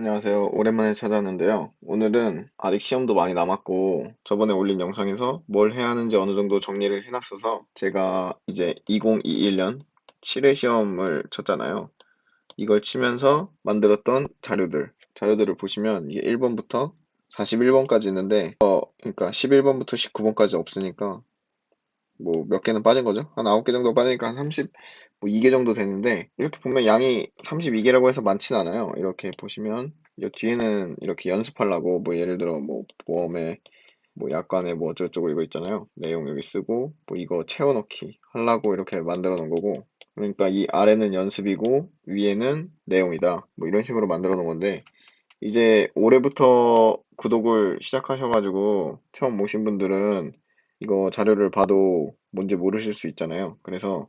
안녕하세요. 오랜만에 찾아왔는데요. 오늘은 아직 시험도 많이 남았고, 저번에 올린 영상에서 뭘 해야 하는지 어느 정도 정리를 해놨어서, 제가 이제 2021년 7회 시험을 쳤잖아요. 이걸 치면서 만들었던 자료들을 보시면 이게 1번부터 41번까지 있는데, 그러니까 11번부터 19번까지 없으니까, 뭐 몇 개는 빠진 거죠? 한 9개 정도 빠지니까 한 32개 정도 되는데, 이렇게 보면 양이 32개라고 해서 많진 않아요. 이렇게 보시면 이 뒤에는 이렇게 연습하려고, 뭐 예를 들어 뭐 보험에 뭐 약관에 뭐 어쩌고저쩌고 이거 있잖아요. 내용 여기 쓰고 뭐 이거 채워넣기 하려고 이렇게 만들어 놓은 거고, 그러니까 이 아래는 연습이고 위에는 내용이다, 뭐 이런 식으로 만들어 놓은 건데, 이제 올해부터 구독을 시작하셔가지고 처음 오신 분들은 이거 자료를 봐도 뭔지 모르실 수 있잖아요. 그래서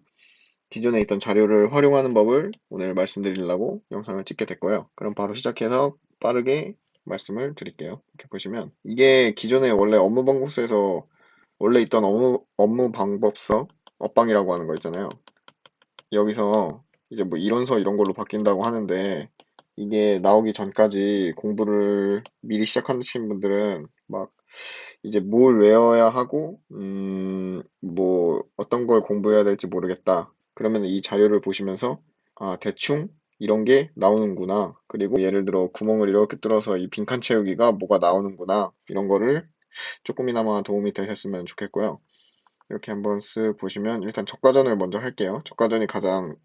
기존에 있던 자료를 활용하는 법을 오늘 말씀드리려고 영상을 찍게 됐고요. 그럼 바로 시작해서 빠르게 말씀을 드릴게요. 이렇게 보시면 이게 기존에 원래 업무방법서에서 원래 있던 업무 방법서 업방이라고 하는 거 있잖아요. 여기서 이제 뭐 이론서 이런 걸로 바뀐다고 하는데, 이게 나오기 전까지 공부를 미리 시작하신 분들은 막 이제 뭘 외워야 하고, 뭐 어떤 걸 공부해야 될지 모르겠다. 그러면 이 자료를 보시면서 아, 대충 이런 게 나오는구나. 그리고 예를 들어 구멍을 이렇게 뚫어서 이 빈칸 채우기가 뭐가 나오는구나. 이런 거를 조금이나마 도움이 되셨으면 좋겠고요. 이렇게 한번 쓱 보시면 일단 적과전을 먼저 할게요. 적과전이 가장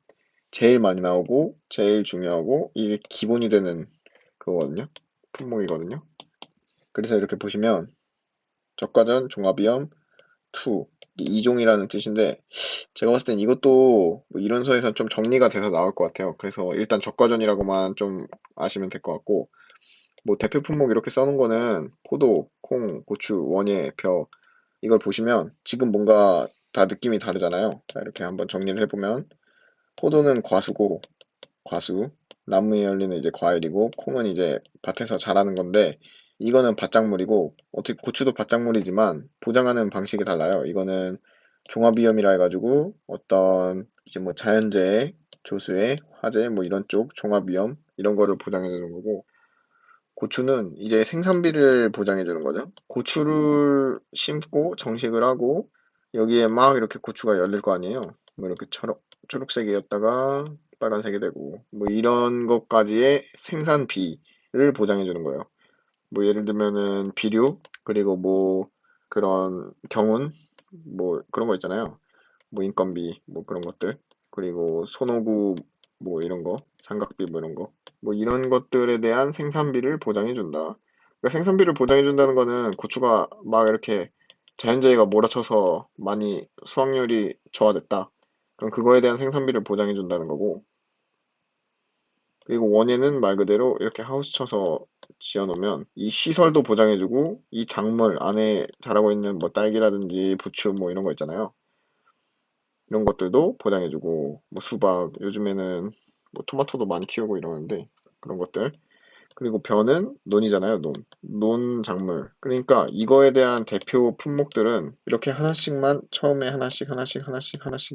제일 많이 나오고 제일 중요하고 이게 기본이 되는 그거거든요. 품목이거든요. 그래서 이렇게 보시면 적과전 종합위험 2 이종이라는 뜻인데, 제가 봤을 땐 이것도 뭐 이론서에서 좀 정리가 돼서 나올 것 같아요. 그래서 일단 적과전이라고만 좀 아시면 될 것 같고, 뭐 대표 품목 이렇게 써놓은 거는 포도, 콩, 고추, 원예, 벼, 이걸 보시면 지금 뭔가 다 느낌이 다르잖아요. 자, 이렇게 한번 정리를 해보면 포도는 과수고, 과수, 나무에 열리는 이제 과일이고, 콩은 이제 밭에서 자라는 건데, 이거는 밭작물이고, 어떻게 고추도 밭작물이지만 보장하는 방식이 달라요. 이거는 종합위험이라 해가지고 어떤 이제 뭐 자연재해, 조수해, 화재 뭐 이런 쪽 종합위험 이런 거를 보장해 주는 거고, 고추는 이제 생산비를 보장해 주는 거죠. 고추를 심고 정식을 하고 여기에 막 이렇게 고추가 열릴 거 아니에요. 뭐 이렇게 초록색이었다가 빨간색이 되고 뭐 이런 것까지의 생산비를 보장해 주는 거예요. 뭐 예를 들면은 비료, 그리고 뭐 그런 경운, 뭐 그런 거 있잖아요. 뭐 인건비 뭐 그런 것들, 그리고 손오구 뭐 이런 거, 삼각비 뭐 이런 거, 뭐 이런 것들에 대한 생산비를 보장해 준다. 그러니까 생산비를 보장해 준다는 거는 고추가 막 이렇게 자연재해가 몰아쳐서 많이 수확률이 저하됐다, 그럼 그거에 대한 생산비를 보장해 준다는 거고, 그리고 원예는 말 그대로 이렇게 하우스 쳐서 지어놓으면 이 시설도 보장해주고 이 작물 안에 자라고 있는 뭐 딸기라든지 부추 뭐 이런 거 있잖아요. 이런 것들도 보장해주고, 뭐 수박, 요즘에는 뭐 토마토도 많이 키우고 이러는데 그런 것들. 그리고 벼는 논이잖아요, 논. 논 작물. 그러니까 이거에 대한 대표 품목들은 이렇게 하나씩만 처음에 하나씩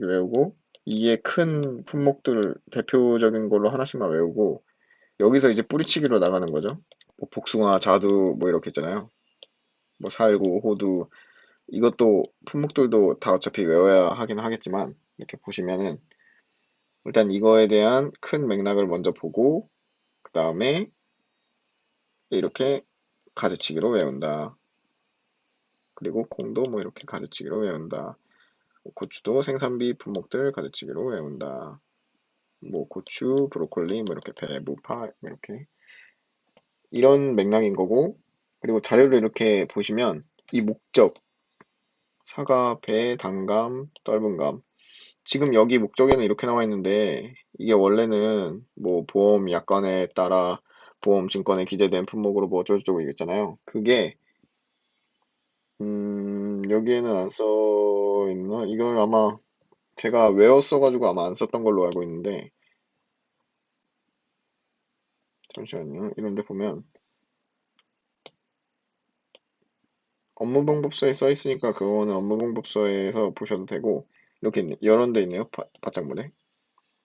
외우고, 이게 큰 품목들 대표적인 걸로 하나씩만 외우고, 여기서 이제 뿌리치기로 나가는 거죠. 뭐 복숭아, 자두 뭐 이렇게 있잖아요. 뭐 살구, 호두, 이것도 품목들도 다 어차피 외워야 하긴 하겠지만, 이렇게 보시면은 일단 이거에 대한 큰 맥락을 먼저 보고 그 다음에 이렇게 가지치기로 외운다. 그리고 콩도 뭐 이렇게 가지치기로 외운다. 고추도 생산비 품목들 가지치기로 외운다. 뭐 고추, 브로콜리, 뭐 이렇게 배, 무파 뭐 이렇게 이런 맥락인 거고, 그리고 자료를 이렇게 보시면 이 목적, 사과, 배, 단감, 떫은감, 지금 여기 목적에는 이렇게 나와 있는데 이게 원래는 뭐 보험 약관에 따라 보험 증권에 기재된 품목으로 뭐 어쩌고저쩌고 이랬잖아요. 그게 여기에는 안 써 있나? 이걸 아마 제가 외웠어가지고 아마 안 썼던 걸로 알고 있는데, 잠시만요. 이런 데 보면 업무방법서에 써 있으니까 그거는 업무방법서에서 보셔도 되고, 이렇게 이런 데 있네요. 바짝문에.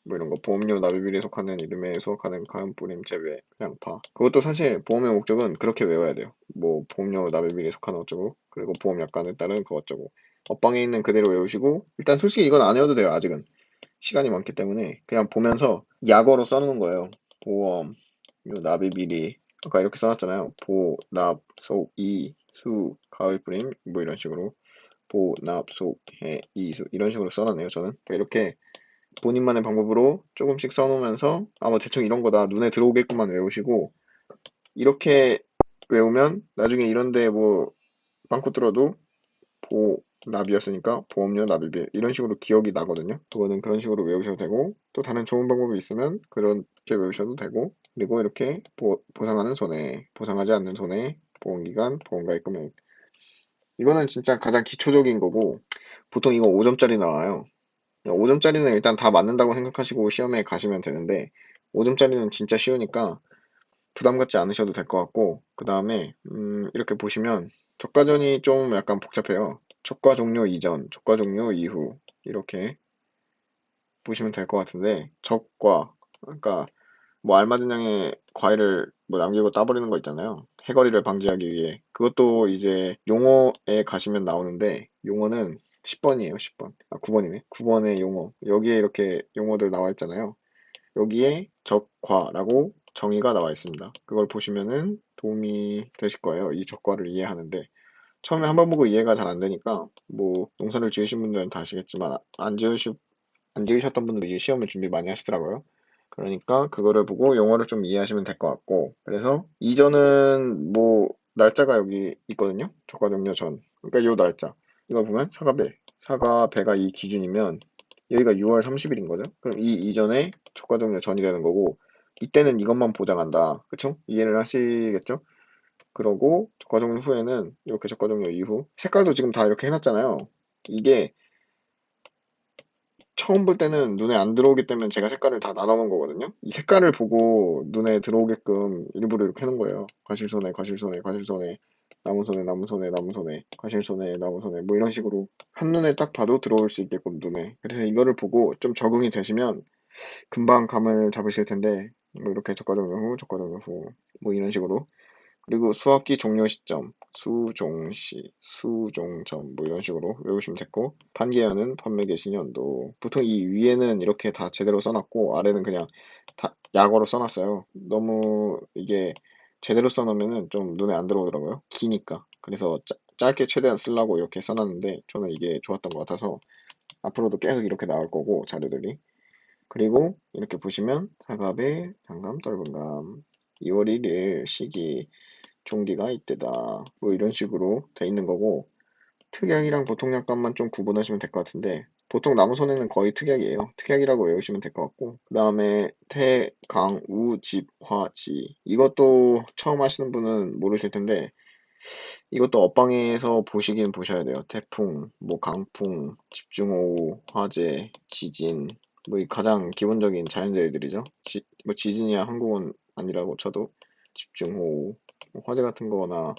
뭐 이런 거 보험료 납입일에 속하는 이듬해 수확하는 가음 뿌림 재배 양파 그것도 사실 보험의 목적은 그렇게 외워야 돼요. 뭐 보험료 납입일에 속하는 어쩌고 그리고 보험 약관에 따른 그 어쩌고 업방에 있는 그대로 외우시고 일단 솔직히 이건 안 외워도 돼요. 아직은 시간이 많기 때문에 그냥 보면서 약어로 써놓는 거예요. 보험료 납입일이 아까 이렇게 써놨잖아요. 보, 납, 속, 이, 수, 가을 뿌림 뭐 이런 식으로 보, 납, 속, 해, 이, 수 이런 식으로 써놨네요. 저는 그러니까 이렇게 본인만의 방법으로 조금씩 써놓으면서 뭐 대충 이런 거다 눈에 들어오게끔만 외우시고 이렇게 외우면 나중에 이런데 뭐 빵꾸 뚫어도 보 납이었으니까 보험료 납입일 이런 식으로 기억이 나거든요. 그거는 그런 식으로 외우셔도 되고 또 다른 좋은 방법이 있으면 그렇게 외우셔도 되고 그리고 이렇게 보상하는 손해, 보상하지 않는 손해, 보험기간, 보험가입 금액 이거는 진짜 가장 기초적인 거고 보통 이거 5점짜리 나와요. 5점짜리는 일단 다 맞는다고 생각하시고 시험에 가시면 되는데 5점짜리는 진짜 쉬우니까 부담 갖지 않으셔도 될 것 같고 그 다음에 이렇게 보시면 적과전이 좀 약간 복잡해요. 적과 종료 이전, 적과 종료 이후 이렇게 보시면 될 것 같은데 적과 그러니까 뭐 알맞은 양의 과일을 뭐 남기고 따버리는 거 있잖아요. 해거리를 방지하기 위해 그것도 이제 용어에 가시면 나오는데 용어는 10번이에요. 10번. 9번이네. 9번의 용어. 여기에 이렇게 용어들 나와 있잖아요. 여기에 적과라고 정의가 나와 있습니다. 그걸 보시면은 도움이 되실 거예요. 이 적과를 이해하는데 처음에 한 번 보고 이해가 잘 안 되니까 뭐 농사를 지으신 분들은 다 아시겠지만 안 지으셨던 분들이 이제 시험을 준비 많이 하시더라고요. 그러니까 그거를 보고 용어를 좀 이해하시면 될 것 같고 그래서 이전은 뭐 날짜가 여기 있거든요. 적과 종료 전. 그러니까 요 날짜. 이거 보면 사과배가 이 기준이면 여기가 6월 30일인 거죠. 그럼 이 이전에 적과 종료 전이 되는 거고 이때는 이것만 보장한다. 그쵸? 이해를 하시겠죠? 그러고 적과 종료 후에는 이렇게 적과 종료 이후 색깔도 지금 다 이렇게 해놨잖아요. 이게 처음 볼 때는 눈에 안 들어오기 때문에 제가 색깔을 다 나눠놓은 거거든요. 이 색깔을 보고 눈에 들어오게끔 일부러 이렇게 해놓은 거예요. 과실손해, 과실손해, 과실손해, 나무손해, 나무손해, 나무손해, 과실손해, 나무손해 뭐 이런 식으로 한눈에 딱 봐도 들어올 수 있게끔 눈에. 그래서 이거를 보고 좀 적응이 되시면 금방 감을 잡으실 텐데 뭐 이렇게 저가적용 후, 저가적용 후 뭐 이런 식으로 그리고 수학기 종료 시점, 수종시, 수종점 뭐 이런 식으로 외우시면 됐고 판기현은 판매 개시 연도 보통 이 위에는 이렇게 다 제대로 써놨고 아래는 그냥 다 약어로 써놨어요. 너무 이게 제대로 써놓으면은 좀 눈에 안 들어오더라고요. 기니까. 그래서 짧게 최대한 쓰려고 이렇게 써놨는데 저는 이게 좋았던 것 같아서 앞으로도 계속 이렇게 나올 거고 자료들이 그리고 이렇게 보시면 사갑의 상감 떨분감 2월 1일 시기 종기가 이때다. 뭐 이런 식으로 돼 있는 거고 특약이랑 보통약관만 좀 구분하시면 될 것 같은데 보통 나무손해는 거의 특약이에요. 특약이라고 외우시면 될 것 같고 그 다음에 태, 강, 우, 집, 화, 지 이것도 처음 하시는 분은 모르실 텐데 이것도 업방에서 보시긴 보셔야 돼요. 태풍, 뭐 강풍, 집중호우, 화재, 지진 뭐 이 가장 기본적인 자연재해들이죠. 뭐 지진이야 한국은 아니라고 쳐도 집중호우, 뭐 화재 같은 거나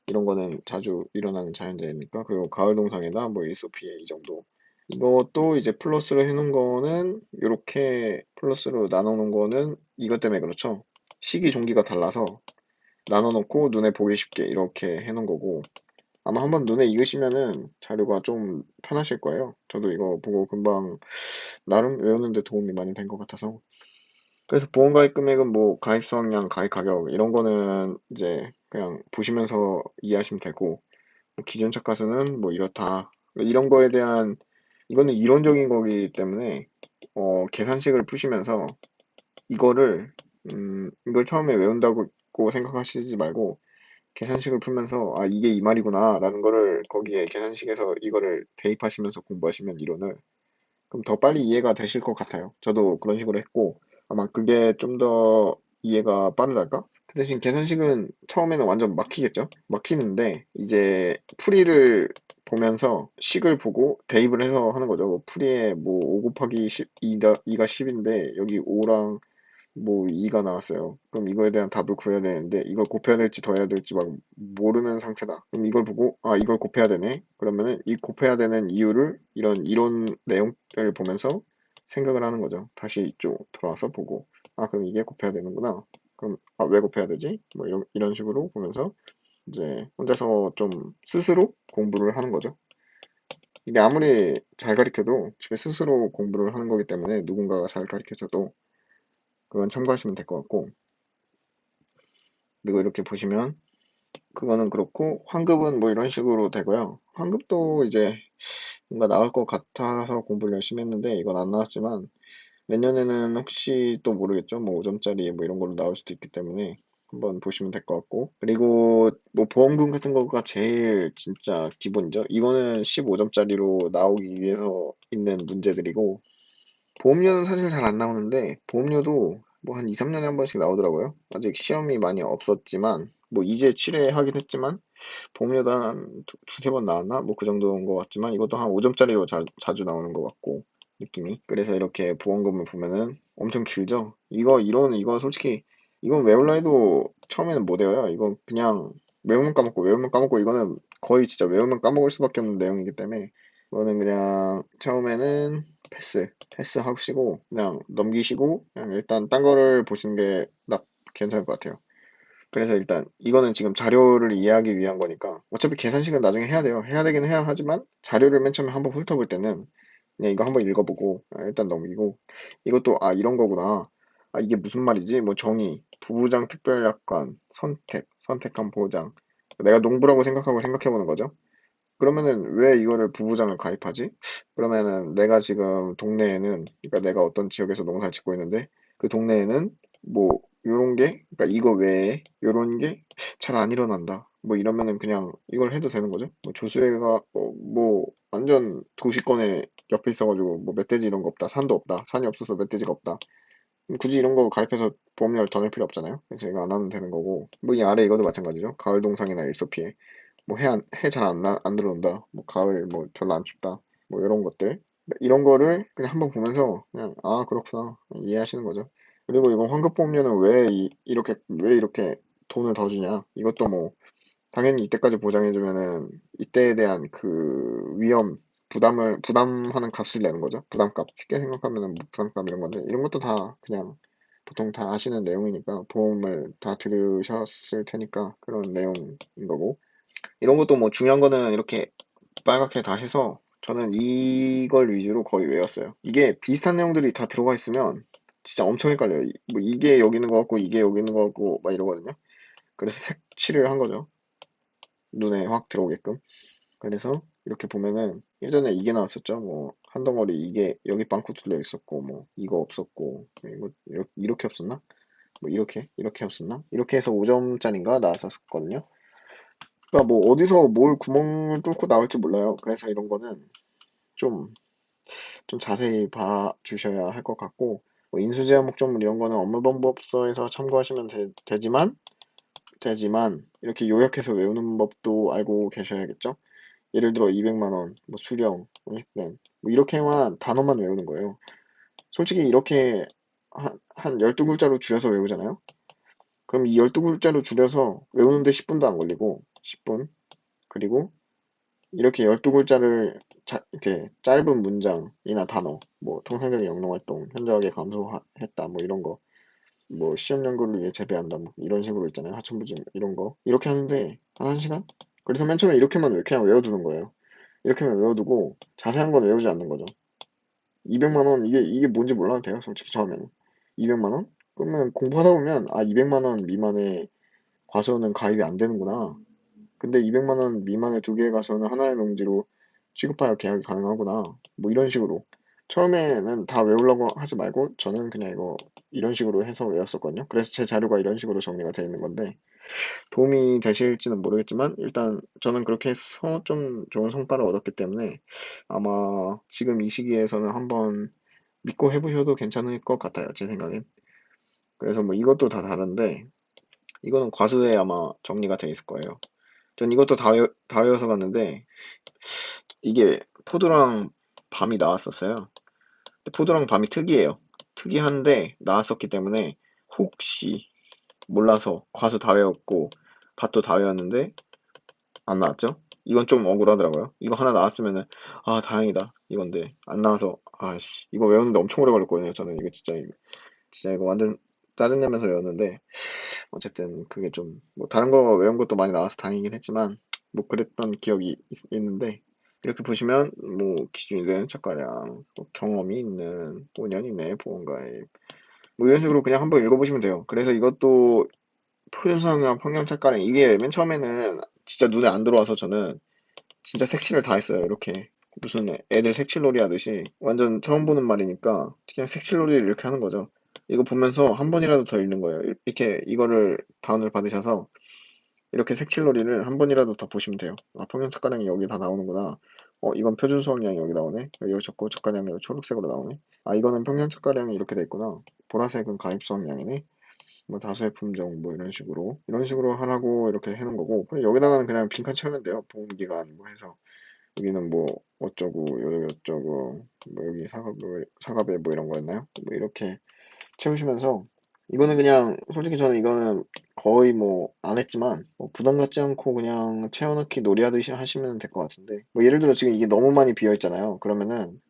이런 거는 자주 일어나는 자연재해니까 그리고 가을 동상이나 뭐 일소 피해 이 정도 이것도 이제 플러스로 해놓은 거는 이렇게 플러스로 나눠 놓은 거는 이것 때문에 그렇죠. 시기 종기가 달라서 나눠 놓고 눈에 보기 쉽게 이렇게 해놓은 거고 아마 한번 눈에 익으시면은 자료가 좀 편하실 거예요. 저도 이거 보고 금방 나름 외우는데 도움이 많이 된 것 같아서 그래서 보험가입 금액은 뭐 가입 수확량, 가입 가격 이런 거는 이제 그냥 보시면서 이해하시면 되고 뭐 기준 착가수는 뭐 이렇다 이런 거에 대한 이거는 이론적인 거기 때문에 계산식을 푸시면서 이거를 이걸 처음에 외운다고 생각하시지 말고 계산식을 풀면서 아 이게 이 말이구나 라는 거를 거기에 계산식에서 이거를 대입하시면서 공부하시면 이론을 그럼 더 빨리 이해가 되실 것 같아요. 저도 그런 식으로 했고 아마 그게 좀 더 이해가 빠르달까? 그 대신 계산식은 처음에는 완전 막히겠죠? 막히는데 이제 풀이를 보면서 식을 보고 대입을 해서 하는 거죠. 뭐 풀이에 뭐 5 곱하기 10, 2가 10인데 여기 5랑 뭐 2가 나왔어요. 그럼 이거에 대한 답을 구해야 되는데 이걸 곱해야 될지 더해야 될지 막 모르는 상태다. 그럼 이걸 보고 아 이걸 곱해야 되네. 그러면은 이 곱해야 되는 이유를 이런 이론 내용을 보면서 생각을 하는 거죠. 다시 이쪽 돌아와서 보고, 아, 그럼 이게 곱해야 되는구나. 그럼, 아, 왜 곱해야 되지? 뭐 이런 식으로 보면서 이제 혼자서 좀 스스로 공부를 하는 거죠. 이게 아무리 잘 가르쳐도 집에 스스로 공부를 하는 거기 때문에 누군가가 잘 가르쳐줘도 그건 참고하시면 될 것 같고, 그리고 이렇게 보시면 그거는 그렇고 환급은 뭐 이런 식으로 되고요. 환급도 이제 뭔가 나올 것 같아서 공부를 열심히 했는데 이건 안 나왔지만 내년에는 혹시 또 모르겠죠. 뭐 5점짜리 뭐 이런 걸로 나올 수도 있기 때문에 한번 보시면 될 것 같고, 그리고 뭐 보험금 같은 거가 제일 진짜 기본이죠. 이거는 15점짜리로 나오기 위해서 있는 문제들이고, 보험료는 사실 잘 안 나오는데 보험료도 뭐 한 2, 3년에 한 번씩 나오더라고요. 아직 시험이 많이 없었지만 뭐 이제 7회 하긴 했지만 보험료도 한 두세 번 나왔나? 뭐 그 정도인 것 같지만 이것도 한 5점짜리로 자주 나오는 것 같고, 느낌이. 그래서 이렇게 보험금을 보면은 엄청 길죠? 이거 솔직히, 이건 외울라 해도 처음에는 못 외워요. 이건 그냥 외우면 까먹고, 이거는 거의 진짜 외우면 까먹을 수밖에 없는 내용이기 때문에, 이거는 그냥 처음에는 패스 하시고, 그냥 넘기시고, 그냥 일단 딴 거를 보시는 게 괜찮을 것 같아요. 그래서 일단 이거는 지금 자료를 이해하기 위한 거니까 어차피 계산식은 나중에 해야 돼요. 해야 되긴 해야 하지만 자료를 맨 처음에 한번 훑어볼 때는 그냥 이거 한번 읽어보고 일단 넘기고, 이것도 아 이런 거구나, 아 이게 무슨 말이지, 뭐 정의, 부부장 특별약관, 선택한 보호장, 내가 농부라고 생각하고 생각해보는 거죠. 그러면은 왜 이거를 부부장을 가입하지? 그러면은 내가 지금 동네에는, 그러니까 내가 어떤 지역에서 농사를 짓고 있는데 그 동네에는 뭐 요런 게, 그러니까 이거 외에 요런 게 잘 안 일어난다. 뭐 이러면은 그냥 이걸 해도 되는 거죠. 뭐 조수애가 뭐 완전 도시권에 옆에 있어가지고 뭐 멧돼지 이런 거 없다, 산도 없다, 산이 없어서 мет돼지가 없다. 굳이 이런 거 가입해서 보험료를 더 낼 필요 없잖아요. 그래서 이거 안 하면 되는 거고, 뭐 이 아래 이것도 마찬가지죠. 가을 동상이나 일소 피해, 뭐 해 잘 안 들어온다, 뭐 가을 뭐 별로 안 춥다, 뭐 이런 것들, 이런 거를 그냥 한번 보면서 그냥 아 그렇구나 이해하시는 거죠. 그리고 이거 환급보험료는 왜 이렇게 돈을 더 주냐, 이것도 뭐 당연히 이때까지 보장해주면은 이때에 대한 그 위험, 부담하는 값을 내는 거죠. 부담값, 쉽게 생각하면은 뭐 부담값 이런 건데, 이런 것도 다 그냥 보통 다 아시는 내용이니까, 보험을 다 들으셨을 테니까 그런 내용인 거고, 이런 것도 뭐 중요한 거는 이렇게 빨갛게 다 해서 저는 이걸 위주로 거의 외웠어요. 이게 비슷한 내용들이 다 들어가 있으면 진짜 엄청 헷갈려요. 뭐 이게 여기 있는 거 같고 이게 여기 있는 거 같고 막 이러거든요. 그래서 색칠을 한 거죠. 눈에 확 들어오게끔. 그래서 이렇게 보면은 예전에 이게 나왔었죠. 뭐 한 덩어리 이게 여기 빵꾸 뚫려 있었고, 뭐 이거 없었고, 이거 이렇게 없었나? 뭐 이렇게 없었나? 이렇게 해서 5점짜리인가 나왔었거든요. 그러니까 뭐 어디서 뭘 구멍을 뚫고 나올지 몰라요. 그래서 이런 거는 좀, 좀 자세히 봐 주셔야 할 것 같고, 뭐 인수제한 목적물 이런 거는 업무방법서에서 참고하시면 되지만 이렇게 요약해서 외우는 법도 알고 계셔야겠죠? 예를 들어 200만 원, 뭐 수령, 50된, 뭐 이렇게만 단어만 외우는 거예요. 솔직히 이렇게 한 12글자로 줄여서 외우잖아요? 그럼 이 12글자로 줄여서 외우는데 10분도 안 걸리고, 10분. 그리고 이렇게 12글자를 이렇게 짧은 문장이나 단어, 뭐 통상적인 영농활동, 현저하게 감소했다, 뭐 이런 거, 뭐 시험 연구를 위해 재배한다, 뭐 이런 식으로 있잖아요. 하천부지 이런 거. 이렇게 하는데 한 1시간? 그래서 맨 처음에 이렇게만 그냥 외워두는 거예요. 이렇게만 외워두고 자세한 건 외우지 않는 거죠. 200만 원, 이게 뭔지 몰라도 돼요. 솔직히 처음에는. 200만 원? 그러면 공부하다 보면 아 200만 원 미만의 과수는 가입이 안 되는구나. 근데 200만 원 미만의 두 개의 과수는 하나의 농지로 취급하여 계약이 가능하구나. 뭐 이런 식으로. 처음에는 다 외우려고 하지 말고 저는 그냥 이거 이런 식으로 해서 외웠었거든요. 그래서 제 자료가 이런 식으로 정리가 되어 있는 건데 도움이 되실지는 모르겠지만 일단 저는 그렇게 해서 좀 좋은 성과를 얻었기 때문에 아마 지금 이 시기에서는 한번 믿고 해보셔도 괜찮을 것 같아요. 제 생각엔. 그래서 뭐 이것도 다 다른데 이거는 과수에 아마 정리가 돼 있을 거예요. 전 이것도 다 외워서 갔는데 이게 포도랑 밤이 나왔었어요. 근데 포도랑 밤이 특이한데 나왔었기 때문에 혹시 몰라서 과수 다 외웠고 밭도 다 외웠는데 안 나왔죠? 이건 좀 억울하더라고요. 이거 하나 나왔으면은, 아, 다행이다. 이건데, 안 나와서, 아씨, 이거 외우는데 엄청 오래 걸렸거든요. 저는 이거 진짜 이거 완전 짜증내면서 외웠는데, 어쨌든 그게 좀, 뭐, 다른 거 외운 것도 많이 나와서 다행이긴 했지만, 뭐, 그랬던 기억이 있는데, 이렇게 보시면, 뭐, 기준이 되는 착과량, 또 경험이 있는, 5년 이내 보험가입, 뭐, 이런 식으로 그냥 한번 읽어보시면 돼요. 그래서 이것도 표준수학량, 평균착과량, 이게 맨 처음에는 진짜 눈에 안 들어와서 저는 진짜 색칠을 다 했어요. 이렇게 무슨 애들 색칠놀이 하듯이 완전 처음 보는 말이니까 그냥 색칠놀이를 이렇게 하는 거죠. 이거 보면서 한 번이라도 더 읽는 거예요. 이렇게 이거를 다운을 받으셔서 이렇게 색칠놀이를 한 번이라도 더 보시면 돼요. 아, 평균착과량이 여기 다 나오는구나. 이건 표준수학량이 여기 나오네. 여기 적고 착과량이 여기 초록색으로 나오네. 아, 이거는 평균착과량이 이렇게 돼 있구나. 보라색은 가입수학량이네. 뭐 다수의 품종 뭐 이런 식으로 하라고 이렇게 해놓은 거고, 그냥 여기다가는 그냥 빈칸 채우면 돼요. 보험기간 뭐 해서 여기는 뭐 어쩌고 여기 어쩌고 뭐 여기 사과배 뭐 이런 거였나요? 뭐 이렇게 채우시면서, 이거는 그냥 솔직히 저는 이거는 거의 뭐 안 했지만 뭐 부담 갖지 않고 그냥 채워넣기 놀이하듯이 하시면 될 것 같은데, 뭐 예를 들어 지금 이게 너무 많이 비어 있잖아요. 그러면은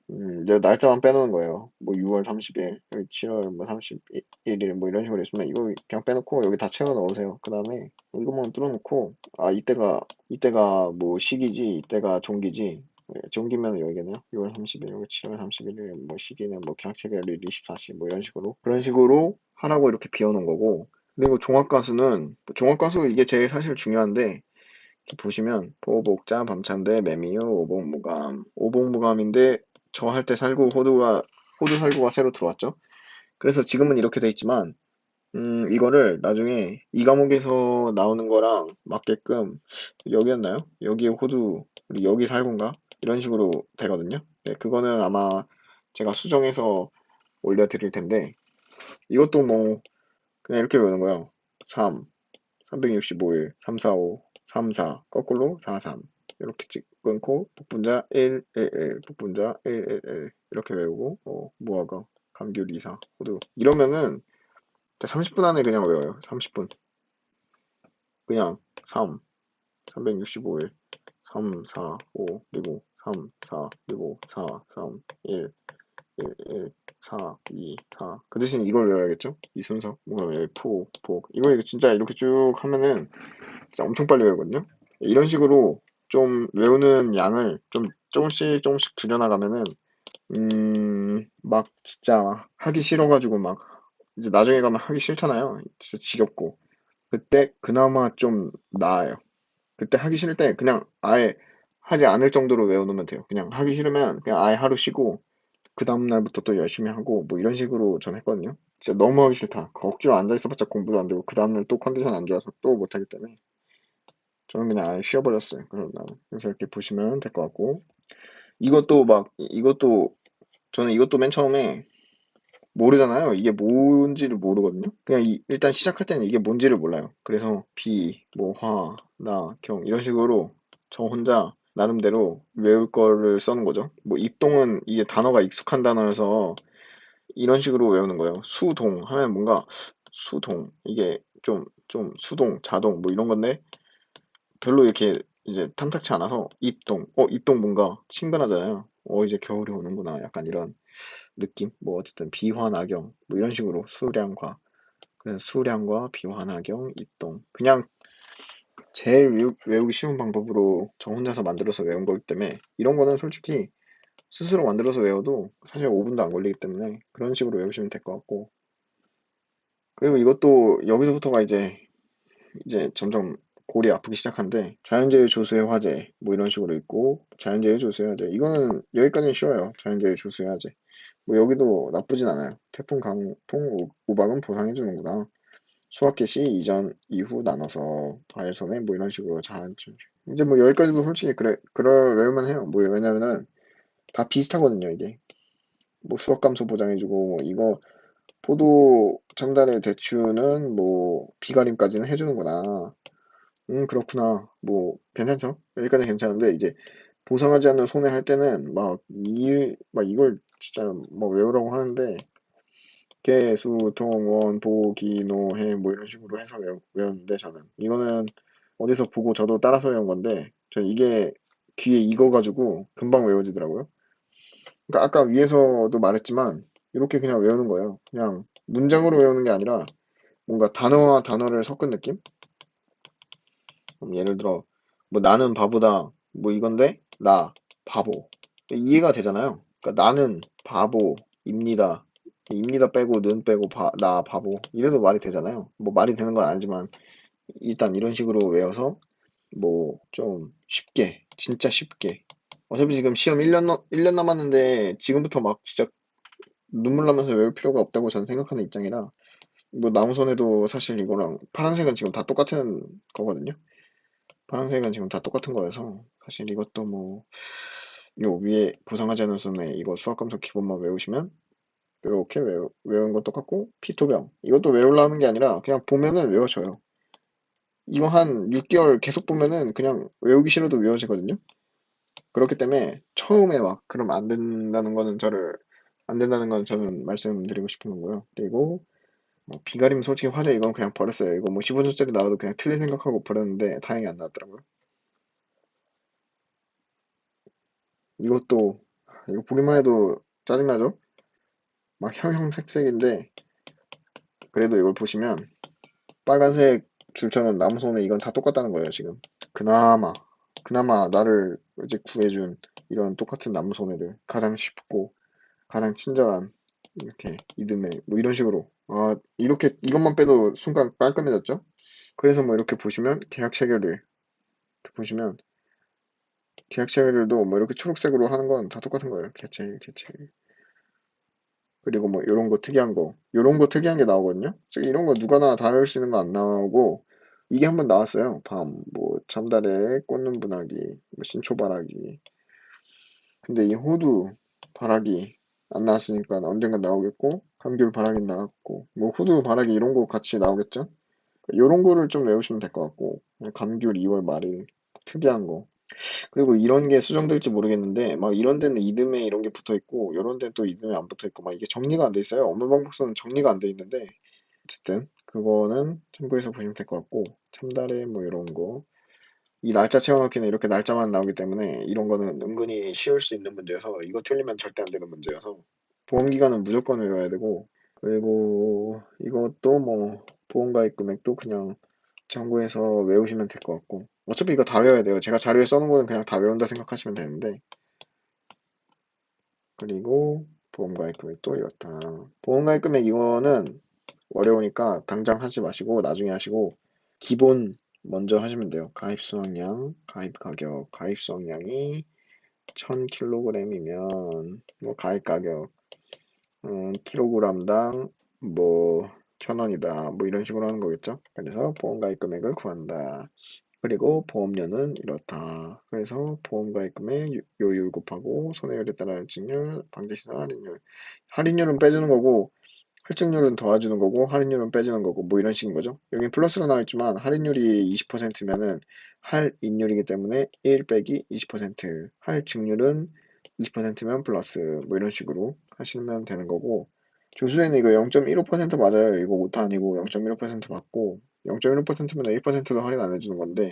이제 날짜만 빼놓는 거예요. 뭐 6월 30일, 7월 뭐 31일 뭐 이런 식으로 있으면 이거 그냥 빼놓고 여기 다 채워 넣으세요. 그 다음에 이것만 뚫어놓고, 아, 이때가 뭐 시기지, 이때가 종기지. 종기면 여기겠네요. 6월 30일, 여기 7월 31일, 뭐 시기는 뭐 계약체결일 24시 뭐 이런 식으로 그런 식으로 하라고 이렇게 비워놓은 거고. 그리고 종합가수 이게 제일 사실 중요한데, 이렇게 보시면 보복자, 밤찬대, 매미유, 오복무감, 오복무감인데 저 할 때 살구 호두 살구가 새로 들어왔죠. 그래서 지금은 이렇게 돼 있지만 이거를 나중에 이 과목에서 나오는 거랑 맞게끔, 여기였나요? 여기 호두, 그리고 여기 살구인가? 이런 식으로 되거든요. 네, 그거는 아마 제가 수정해서 올려드릴 텐데, 이것도 뭐 그냥 이렇게 외우는 거예요. 3, 365일, 345, 34, 거꾸로 43. 이렇게 끊고 복분자 1, 1, 1, 복분자 1, 1, 1 이렇게 외우고, 무화과, 감귤 2사, 호두 이러면은 30분 안에 그냥 외워요. 30분. 그냥 3, 365일, 3, 4, 5, 그리고 3, 4, 그리고 4, 3, 1, 1, 1, 4, 2, 4. 그 대신 이걸 외워야겠죠? 이 순서. 뭐, 이거 진짜 이렇게 쭉 하면은 진짜 엄청 빨리 외우거든요? 이런 식으로 좀 외우는 양을 좀 조금씩 줄여나가면은, 막 진짜 하기 싫어가지고 막, 이제 나중에 가면 하기 싫잖아요. 진짜 지겹고. 그때 그나마 좀 나아요. 그때 하기 싫을 때 그냥 아예 하지 않을 정도로 외워놓으면 돼요. 그냥 하기 싫으면 그냥 아예 하루 쉬고 그 다음날부터 또 열심히 하고 뭐 이런 식으로 전 했거든요. 진짜 너무 하기 싫다. 그 억지로 앉아있어봤자 공부도 안 되고 그 다음날 또 컨디션 안 좋아서 또 못하기 때문에 저는 그냥 아예 쉬어버렸어요. 그런 다음. 그래서 이렇게 보시면 될 것 같고, 이것도 저는 이것도 맨 처음에 모르잖아요. 이게 뭔지를 모르거든요. 그냥 일단 시작할 때는 이게 뭔지를 몰라요. 그래서 비, 뭐 화, 나, 경 이런 식으로 저 혼자 나름대로 외울 거를 써는 거죠. 뭐 입동은 이게 단어가 익숙한 단어여서 이런 식으로 외우는 거예요. 수동 하면 뭔가 수동 이게 좀 수동, 자동 뭐 이런 건데 별로 이렇게 이제 탐탁치 않아서 입동 뭔가 친근하잖아요. 이제 겨울이 오는구나. 약간 이런 느낌? 뭐 어쨌든 비환화경 뭐 이런 식으로 수량과, 그래서 수량과 비환화경 입동 그냥 제일 외우기 쉬운 방법으로 저 혼자서 만들어서 외운 거기 때문에, 이런 거는 솔직히 스스로 만들어서 외워도 사실 5분도 안 걸리기 때문에 그런 식으로 외우시면 될 것 같고. 그리고 이것도 여기서부터가 이제 점점 골이 아프기 시작한데, 자연재해 조수의 화재 뭐 이런 식으로 있고, 자연재해 조수의 화재 이거는 여기까지는 쉬워요. 자연재해 조수의 화재 뭐 여기도 나쁘진 않아요. 태풍, 강풍, 우박은 보상해주는구나. 수학 개시 이전, 이후 나눠서 과일 손해 뭐 이런 식으로 잘 이제 뭐 여기까지도 솔직히 그럴 외울만 해요. 뭐 왜냐면은 다 비슷하거든요. 이게 뭐 수학 감소 보장해주고 뭐 이거 포도 첨단의 대추는 뭐 비가림까지는 해주는구나. 그렇구나. 뭐 괜찮죠? 여기까지 괜찮은데, 이제 보상하지 않는 손해 할 때는 막 이걸 진짜 뭐 외우라고 하는데, 개, 수, 통, 원, 보, 기, 노, 해 뭐 이런 식으로 해서 외웠는데, 저는 이거는 어디서 보고 저도 따라서 외운 건데, 저 이게 귀에 익어가지고 금방 외워지더라고요. 그러니까 아까 위에서도 말했지만 이렇게 그냥 외우는 거예요. 그냥 문장으로 외우는 게 아니라 뭔가 단어와 단어를 섞은 느낌? 예를 들어 뭐 나는 바보다 뭐 이건데 나 바보 이해가 되잖아요. 그러니까 나는 바보입니다. 입니다 빼고 는 빼고 나 바보 이래도 말이 되잖아요. 뭐 말이 되는 건 아니지만 일단 이런 식으로 외워서 뭐 좀 쉽게 진짜 쉽게 어차피 지금 시험 1년 남았는데 지금부터 막 진짜 눈물 나면서 외울 필요가 없다고 저는 생각하는 입장이라 뭐 남우선에도 사실 이거랑 파란색은 지금 다 똑같은 거거든요. 파란색은 지금 다 똑같은 거여서 사실 이것도 뭐 요 위에 보상하지 않은 손에 이거 수학감독 기본만 외우시면 이렇게 외운 거 똑같고 피토병 이것도 외우려는 게 아니라 그냥 보면은 외워져요. 이거 한 6개월 계속 보면은 그냥 외우기 싫어도 외워지거든요. 그렇기 때문에 처음에 막 그럼 안 된다는 건 저는 말씀드리고 싶은 거고요. 그리고 뭐 비가림 솔직히 화제 이건 그냥 버렸어요. 이거 뭐 15초짜리 나와도 그냥 틀린 생각하고 버렸는데 다행히 안 나왔더라고요. 이것도 이거 보기만 해도 짜증나죠? 막 형형색색인데 그래도 이걸 보시면 빨간색 줄쳐는 남손에 이건 다 똑같다는 거예요, 지금. 그나마 그나마 나를 이제 구해준 이런 똑같은 남손애들 가장 쉽고 가장 친절한 이렇게 이듬해 뭐 이런 식으로 이렇게 이것만 빼도 순간 깔끔해졌죠? 그래서 뭐 이렇게 보시면 계약 체결을 보시면 계약 체결도 뭐 이렇게 초록색으로 하는 건 다 똑같은 거예요. 개체. 그리고 뭐 이런 거 특이한 거, 이런 거 특이한 게 나오거든요. 즉 이런 거 누가나 다 할 수 있는 거 안 나오고 이게 한번 나왔어요. 뭐 참달에 꽂는 분화기, 뭐 신초바라기. 근데 이 호두 바라기 안 나왔으니까 언젠가 나오겠고 감귤 바라기 나왔고 뭐 호두 바라기 이런 거 같이 나오겠죠? 이런 거를 좀 외우시면 될 것 같고 감귤 2월 말일 특이한 거 그리고 이런 게 수정될지 모르겠는데 막 이런 데는 이듬해 이런 게 붙어 있고 이런 데는 또 이듬해 안 붙어 있고 막 이게 정리가 안 돼 있어요. 업무 방법서는 정리가 안 돼 있는데 어쨌든 그거는 참고해서 보시면 될 것 같고 참다래 뭐 이런 거 이 날짜 채워넣기는 이렇게 날짜만 나오기 때문에 이런 거는 은근히 쉬울 수 있는 문제여서 이거 틀리면 절대 안 되는 문제여서 보험기간은 무조건 외워야 되고 그리고 이것도 뭐 보험가입 금액도 그냥 참고해서 외우시면 될 것 같고 어차피 이거 다 외워야 돼요. 제가 자료에 써놓은 거는 그냥 다 외운다 생각하시면 되는데 그리고 보험가입 금액도 이렇다. 보험가입 금액 이거는 어려우니까 당장 하지 마시고 나중에 하시고 기본 먼저 하시면 돼요. 가입 수확량, 가입 가격, 가입 수확량이 1000kg이면 뭐 가입 가격 킬로그램당 뭐 1000원이다 뭐 이런 식으로 하는 거겠죠. 그래서 보험가입 금액을 구한다. 그리고 보험료는 이렇다. 그래서 보험가입금의 요율 곱하고 손해율에 따른 증률, 방지시설 할인율. 할인율은 빼주는 거고 할증률은 더해주는 거고 할인율은 빼주는 거고 뭐 이런 식인 거죠. 여기 플러스로 나와 있지만 할인율이 20%면은 할인율이기 때문에 1 빼기 20%, 할증률은 20%면 플러스 뭐 이런 식으로 하시면 되는 거고 조수에는 이거 0.15% 맞아요. 이거 오타 아니고 0.15% 맞고 0.15%면 1%도 할인 안 해주는 건데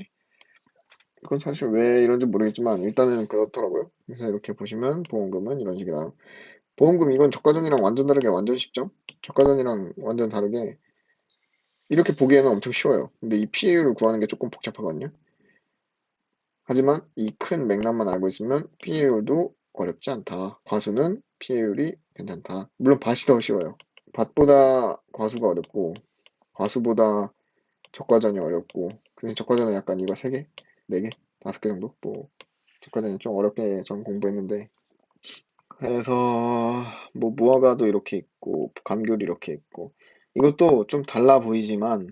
그건 사실 왜 이런지 모르겠지만 일단은 그렇더라고요. 그래서 이렇게 보시면 보험금은 이런 식이다. 보험금 이건 저가전이랑 완전 다르게 완전 쉽죠? 저가전이랑 완전 다르게 이렇게 보기에는 엄청 쉬워요. 근데 이 피해율을 구하는 게 조금 복잡하거든요. 하지만 이 큰 맥락만 알고 있으면 피해율도 어렵지 않다. 과수는 피해율이 괜찮다. 물론 밭이 더 쉬워요. 밭보다 과수가 어렵고 과수보다 저가전이 어렵고 그래서 저가전은 약간 이거 3개? 4개? 5개 정도? 뭐 저가전이 좀 어렵게 좀 공부했는데 그래서 뭐 무화과도 이렇게 있고 감귤이 이렇게 있고 이것도 좀 달라 보이지만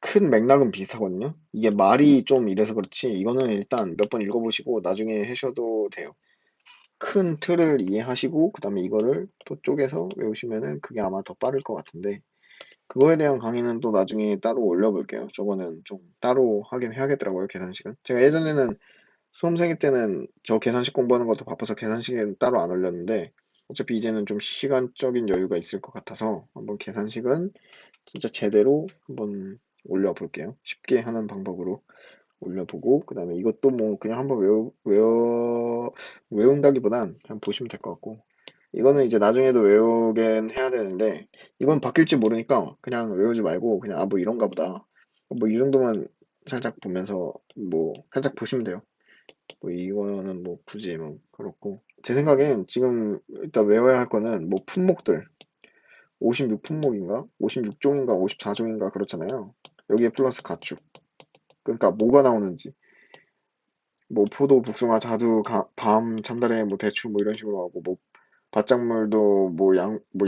큰 맥락은 비슷하거든요. 이게 말이 좀 이래서 그렇지 이거는 일단 몇 번 읽어보시고 나중에 하셔도 돼요. 큰 틀을 이해하시고 그 다음에 이거를 또 쪼개서 외우시면은 그게 아마 더 빠를 것 같은데 그거에 대한 강의는 또 나중에 따로 올려볼게요. 저거는 좀 따로 하긴 해야겠더라고요, 계산식은. 제가 예전에는 수험생일 때는 저 계산식 공부하는 것도 바빠서 계산식은 따로 안 올렸는데 어차피 이제는 좀 시간적인 여유가 있을 것 같아서 한번 계산식은 진짜 제대로 한번 올려볼게요. 쉽게 하는 방법으로. 올려보고, 그 다음에 이것도 뭐 그냥 한번 외운다기보단 그냥 보시면 될 것 같고, 이거는 이제 나중에도 외우긴 해야 되는데, 이건 바뀔지 모르니까 그냥 외우지 말고, 그냥, 아, 뭐 이런가 보다. 뭐 이 정도만 살짝 보면서, 뭐, 살짝 보시면 돼요. 뭐 이거는 뭐 굳이 뭐 그렇고. 제 생각엔 지금 일단 외워야 할 거는 뭐 품목들. 56품목인가? 56종인가? 54종인가? 그렇잖아요. 여기에 플러스 가축. 그러니까 뭐가 나오는지. 뭐 포도, 복숭아, 자두, 밤, 참다래, 뭐 대추 뭐 이런 식으로 하고 뭐 밭작물도 뭐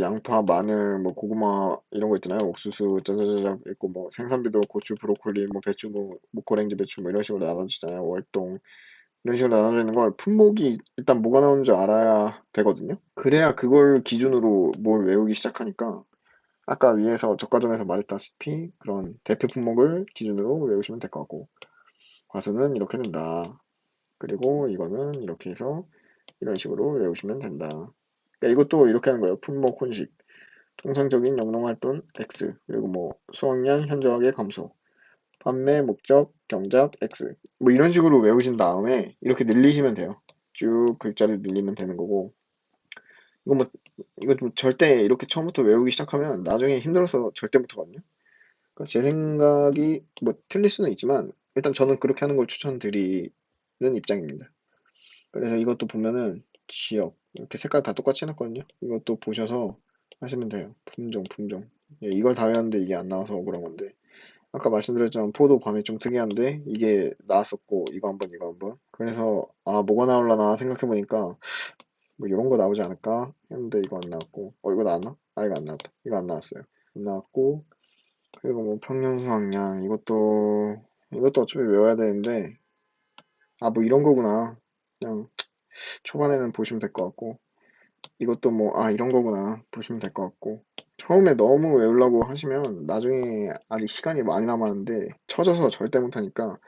양파, 마늘, 뭐 고구마 이런 거 있잖아요. 옥수수 짜자자작 있고 뭐 생선비도 고추, 브로콜리, 뭐 배추, 뭐 고랭지 배추 뭐 이런 식으로 나눠지잖아요. 월동 이런 식으로 나눠져 있는 걸 품목이 일단 뭐가 나오는 줄 알아야 되거든요. 그래야 그걸 기준으로 뭘 외우기 시작하니까 아까 위에서 저가전에서 말했다시피 그런 대표 품목을 기준으로 외우시면 될 것 같고 과수는 이렇게 된다. 그리고 이거는 이렇게 해서 이런 식으로 외우시면 된다. 그러니까 이것도 이렇게 하는 거예요. 품목 혼식, 통상적인 영농활동 X, 그리고 뭐 수확량 현저하게 감소, 판매 목적 경작 X. 뭐 이런 식으로 외우신 다음에 이렇게 늘리시면 돼요. 쭉 글자를 늘리면 되는 거고. 이거 뭐 이거 좀 절대 이렇게 처음부터 외우기 시작하면 나중에 힘들어서 절대 못하거든요. 그러니까 제 생각이 뭐 틀릴 수는 있지만 일단 저는 그렇게 하는 걸 추천드리는 입장입니다. 그래서 이것도 보면은 지역 이렇게 색깔 다 똑같이 해놨거든요. 이것도 보셔서 하시면 돼요. 품종. 예, 이걸 다 외웠는데 이게 안 나와서 그런 건데 아까 말씀드렸지만 포도 밤이 좀 특이한데 이게 나왔었고 이거 한번 그래서 아 뭐가 나올라나 생각해보니까 뭐 이런 거 나오지 않을까 했는데 이거 안 나왔고 이거 나왔나? 아 이거 안 나왔다. 이거 안 나왔어요. 안 나왔고 그리고 뭐 평년 수확량 이것도 어차피 외워야 되는데 아 뭐 이런 거구나. 그냥 초반에는 보시면 될 것 같고 이것도 뭐, 아, 이런 거구나. 보시면 될 것 같고. 처음에 너무 외우려고 하시면 나중에 아직 시간이 많이 남았는데 쳐져서 절대 못하니까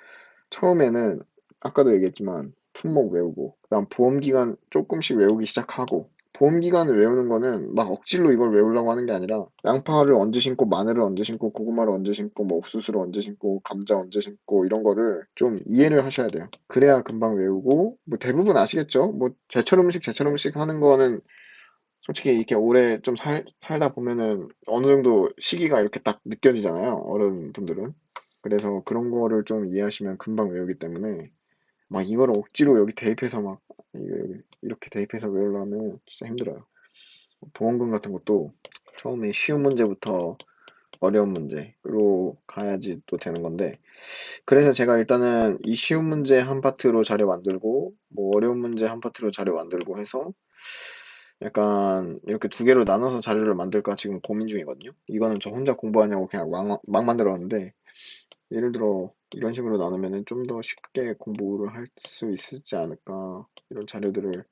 처음에는 아까도 얘기했지만 품목 외우고 그다음 보험기간 조금씩 외우기 시작하고 보험기간을 외우는 거는 막 억지로 이걸 외우려고 하는 게 아니라 양파를 언제 심고 마늘을 언제 심고 고구마를 언제 심고 뭐 옥수수를 언제 심고 감자 언제 심고 이런 거를 좀 이해를 하셔야 돼요. 그래야 금방 외우고 뭐 대부분 아시겠죠? 뭐 제철 음식 하는 거는 솔직히 이렇게 오래 좀 살다 보면은 어느 정도 시기가 이렇게 딱 느껴지잖아요. 어른분들은. 그래서 그런 거를 좀 이해하시면 금방 외우기 때문에 막 이거를 억지로 여기 대입해서 막 이렇게 대입해서 외우려면 진짜 힘들어요. 보험금 같은 것도 처음에 쉬운 문제부터 어려운 문제로 가야지 또 되는 건데 그래서 제가 일단은 이 쉬운 문제 한 파트로 자료 만들고 뭐 어려운 문제 한 파트로 자료 만들고 해서 약간 이렇게 두 개로 나눠서 자료를 만들까 지금 고민 중이거든요. 이거는 저 혼자 공부하냐고 그냥 막 만들었는데 예를 들어 이런 식으로 나누면은 좀 더 쉽게 공부를 할 수 있지 않을까 이런 자료들을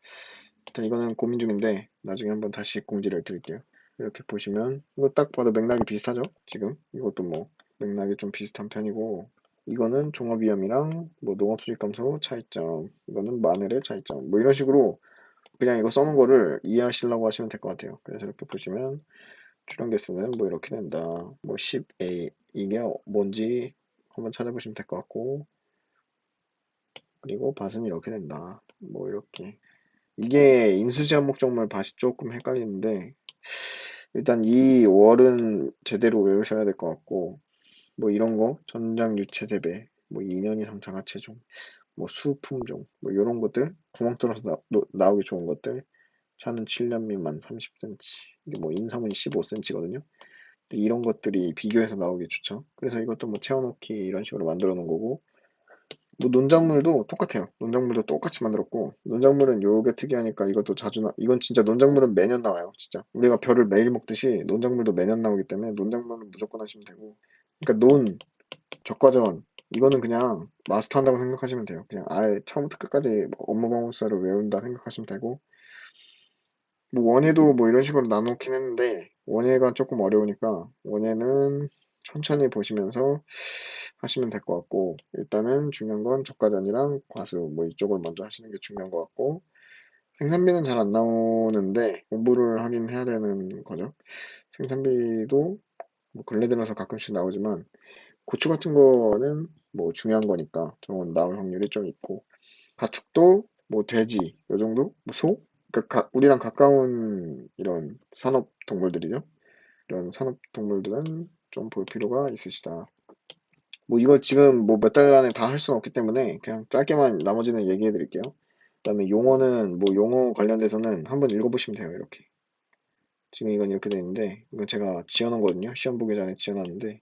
일단 이거는 고민 중인데 나중에 한번 다시 공지를 드릴게요. 이렇게 보시면 이거 딱 봐도 맥락이 비슷하죠? 지금 이것도 뭐 맥락이 좀 비슷한 편이고 이거는 종합위험이랑 뭐 농업수익감소 차이점 이거는 마늘의 차이점 뭐 이런 식으로 그냥 이거 써놓은 거를 이해하시려고 하시면 될 것 같아요. 그래서 이렇게 보시면 출력 개수는 뭐 이렇게 된다. 뭐 10A 이게 뭔지 한번 찾아보시면 될 것 같고 그리고 밭은 이렇게 된다. 뭐 이렇게 이게 인수지원 목적물 밭이 조금 헷갈리는데 일단 이 월은 제대로 외우셔야 될 것 같고 뭐 이런 거 전장 유체 재배 뭐 2년 이상 자가 체중 뭐 수품종 뭐 이런 것들 구멍 뚫어서 나오기 좋은 것들 차는 7년 미만 30cm 이게 뭐 인삼은 15cm거든요. 이런 것들이 비교해서 나오기 좋죠. 그래서 이것도 뭐 채워넣기 이런 식으로 만들어 놓은 거고 뭐 논작물도 똑같아요. 논작물도 똑같이 만들었고 논작물은 요게 특이하니까 이것도 자주 이건 진짜 논작물은 매년 나와요. 진짜 우리가 벼를 매일 먹듯이 논작물도 매년 나오기 때문에 논작물은 무조건 하시면 되고 그러니까 적과전 이거는 그냥 마스터한다고 생각하시면 돼요. 그냥 아예 처음부터 끝까지 뭐 업무 방법사를 외운다 생각하시면 되고 뭐 원예도 뭐 이런 식으로 나누긴 했는데 원예가 조금 어려우니까 원예는 천천히 보시면서 하시면 될 것 같고 일단은 중요한 건 저가전이랑 과수 뭐 이쪽을 먼저 하시는 게 중요한 것 같고 생산비는 잘 안 나오는데 공부를 하긴 해야 되는 거죠. 생산비도 뭐 근래 들어서 가끔씩 나오지만 고추 같은 거는 뭐 중요한 거니까 저건 나올 확률이 좀 있고, 가축도 뭐 돼지 요 정도? 뭐 소? 그러니까 우리랑 가까운 이런 산업 동물들이죠. 이런 산업 동물들은 좀 볼 필요가 있으시다. 뭐 이거 지금 뭐 몇 달 안에 다 할 수는 없기 때문에 그냥 짧게만 나머지는 얘기해 드릴게요. 그다음에 용어는 뭐 용어 관련돼서는 한번 읽어보시면 돼요. 이렇게. 지금 이건 이렇게 돼 있는데 이건 제가 지어놓은 거거든요. 시험 보기 전에 지어놨는데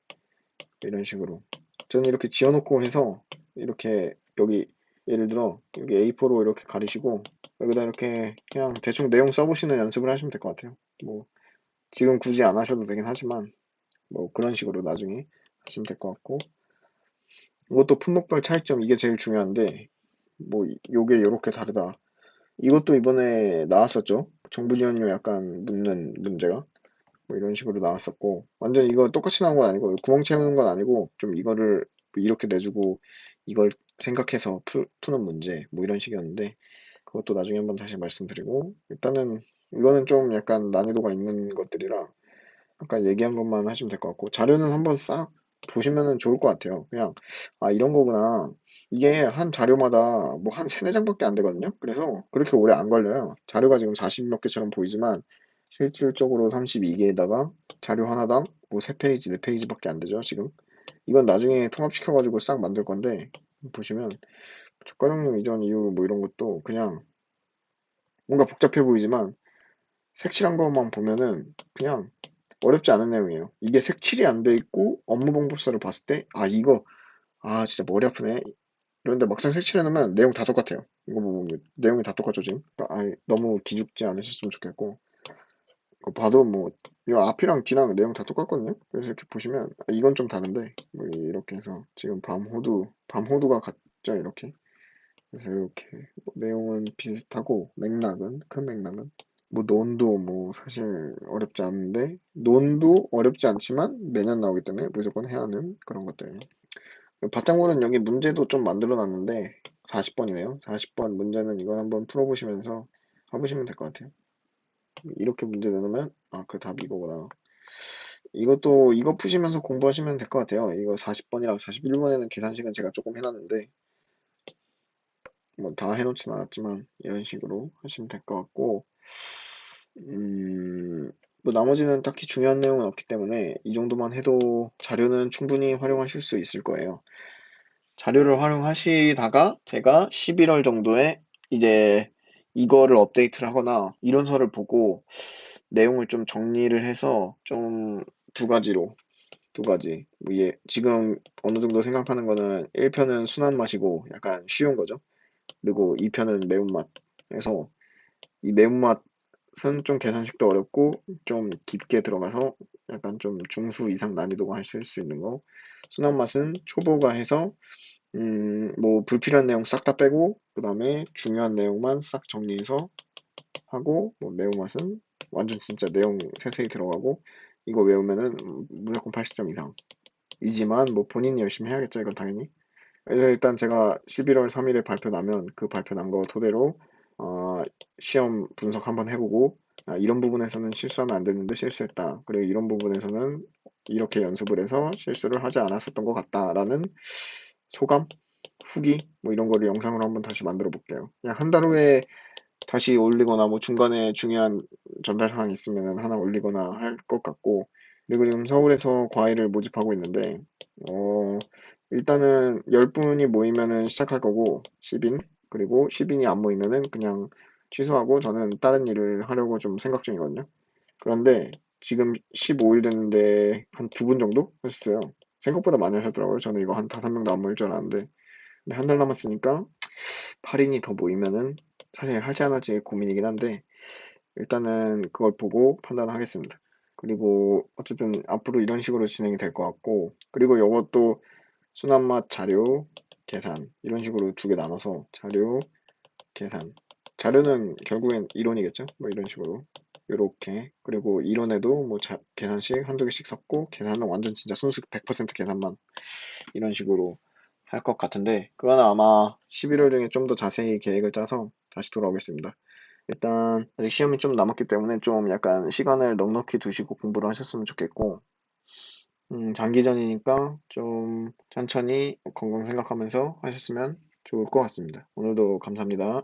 이런 식으로 저는 이렇게 지어놓고 해서 이렇게 여기 예를 들어 여기 A4로 이렇게 가리시고 여기다 이렇게 그냥 대충 내용 써보시는 연습을 하시면 될 것 같아요. 뭐 지금 굳이 안 하셔도 되긴 하지만 뭐 그런 식으로 나중에 하시면 될 것 같고, 이것도 품목별 차이점 이게 제일 중요한데 뭐 요게 요렇게 다르다. 이것도 이번에 나왔었죠. 정부 지원료 약간 묻는 문제가 뭐 이런 식으로 나왔었고, 완전 이거 똑같이 나온 건 아니고 구멍 채우는 건 아니고 좀 이거를 이렇게 내주고 이걸 생각해서 푸는 문제 뭐 이런 식이었는데, 그것도 나중에 한번 다시 말씀드리고, 일단은 이거는 좀 약간 난이도가 있는 것들이라 아까 얘기한 것만 하시면 될 것 같고, 자료는 한번 싹 보시면은 좋을 것 같아요. 그냥 아 이런 거구나. 이게 한 자료마다 뭐 한 세네 장밖에 안 되거든요. 그래서 그렇게 오래 안 걸려요. 자료가 지금 40 몇 개처럼 보이지만 실질적으로 32개에다가 자료 하나당 뭐 3페이지, 4페이지밖에 안 되죠, 지금. 이건 나중에 통합시켜가지고 싹 만들 건데, 보시면 저가령용 이전 이유 뭐 이런 것도 그냥 뭔가 복잡해 보이지만 색칠한 것만 보면은 그냥 어렵지 않은 내용이에요. 이게 색칠이 안 돼 있고 업무 방법서를 봤을 때, 아, 이거, 아, 진짜 머리 아프네. 그런데 막상 색칠해 놓으면 내용 다 똑같아요. 이거 보면 내용이 다 똑같죠, 지금. 그러니까 너무 기죽지 않으셨으면 좋겠고. 이거 봐도 뭐, 이거 앞이랑 뒤랑 내용 다 똑같거든요. 그래서 이렇게 보시면, 아, 이건 좀 다른데, 뭐 이렇게 해서 지금 밤호두가 같죠, 이렇게. 그래서 이렇게 뭐 내용은 비슷하고, 큰 맥락은 뭐 논도 뭐 사실 어렵지 않은데, 논도 어렵지 않지만 매년 나오기 때문에 무조건 해야 하는 그런 것들. 바탕으로는 여기 문제도 좀 만들어 놨는데 40번이네요. 40번 문제는 이건 한번 풀어보시면서 해보시면 될 것 같아요. 이렇게 문제 내놓으면 아, 그 답이 이거구나. 이것도 이거 푸시면서 공부하시면 될 것 같아요. 이거 40번이랑 41번에는 계산식은 제가 조금 해놨는데 뭐 다 해놓진 않았지만 이런 식으로 하시면 될 것 같고, 뭐 나머지는 딱히 중요한 내용은 없기 때문에 이 정도만 해도 자료는 충분히 활용하실 수 있을 거예요. 자료를 활용하시다가 제가 11월 정도에 이제 이거를 업데이트를 하거나 이론서를 보고 내용을 좀 정리를 해서 좀 두 가지. 뭐 지금 어느 정도 생각하는 거는 1편은 순한 맛이고 약간 쉬운 거죠. 그리고 2편은 매운맛. 그래서 이 매운맛은 좀 계산식도 어렵고 좀 깊게 들어가서 약간 좀 중수 이상 난이도가 하실 수 있는 거. 순한 맛은 초보가 해서 뭐 불필요한 내용 싹 다 빼고 그다음에 중요한 내용만 싹 정리해서 하고, 뭐 매운맛은 완전 진짜 내용 세세히 들어가고 이거 외우면은 무조건 80점 이상 이지만 뭐 본인이 열심히 해야겠죠, 이건 당연히. 그래서 일단 제가 11월 3일에 발표 나면 그 발표 난 거 토대로 시험 분석 한번 해보고, 아, 이런 부분에서는 실수하면 안 되는데 실수했다. 그리고 이런 부분에서는 이렇게 연습을 해서 실수를 하지 않았었던 것 같다라는 소감, 후기 뭐 이런 거를 영상으로 한번 다시 만들어 볼게요. 그냥 한 달 후에 다시 올리거나 뭐 중간에 중요한 전달 사항이 있으면 하나 올리거나 할 것 같고, 그리고 지금 서울에서 과외를 모집하고 있는데 일단은 10분이 모이면은 시작할 거고 10인, 그리고 10인이 안 모이면은 그냥 취소하고 저는 다른 일을 하려고 좀 생각 중이거든요. 그런데 지금 15일 됐는데 한 두 분 정도 하셨어요. 생각보다 많이 하셨더라고요. 저는 이거 한 5명도 안 모일 줄 알았는데, 근데 한 달 남았으니까 8인이 더 모이면은 사실 할지 안 할지 고민이긴 한데 일단은 그걸 보고 판단하겠습니다. 그리고 어쨌든 앞으로 이런 식으로 진행이 될 것 같고, 그리고 이것도 순환맛 자료 계산 이런 식으로 두 개 나눠서 자료 계산, 자료는 결국엔 이론이겠죠, 뭐 이런 식으로 요렇게. 그리고 이론에도 뭐 계산식 한두 개씩 섞고 계산은 완전 진짜 순수 100% 계산만 이런 식으로 할 것 같은데, 그거는 아마 11월 중에 좀 더 자세히 계획을 짜서 다시 돌아오겠습니다. 일단 아직 시험이 좀 남았기 때문에 좀 약간 시간을 넉넉히 두시고 공부를 하셨으면 좋겠고, 장기전이니까 좀 천천히 건강 생각하면서 하셨으면 좋을 것 같습니다. 오늘도 감사합니다.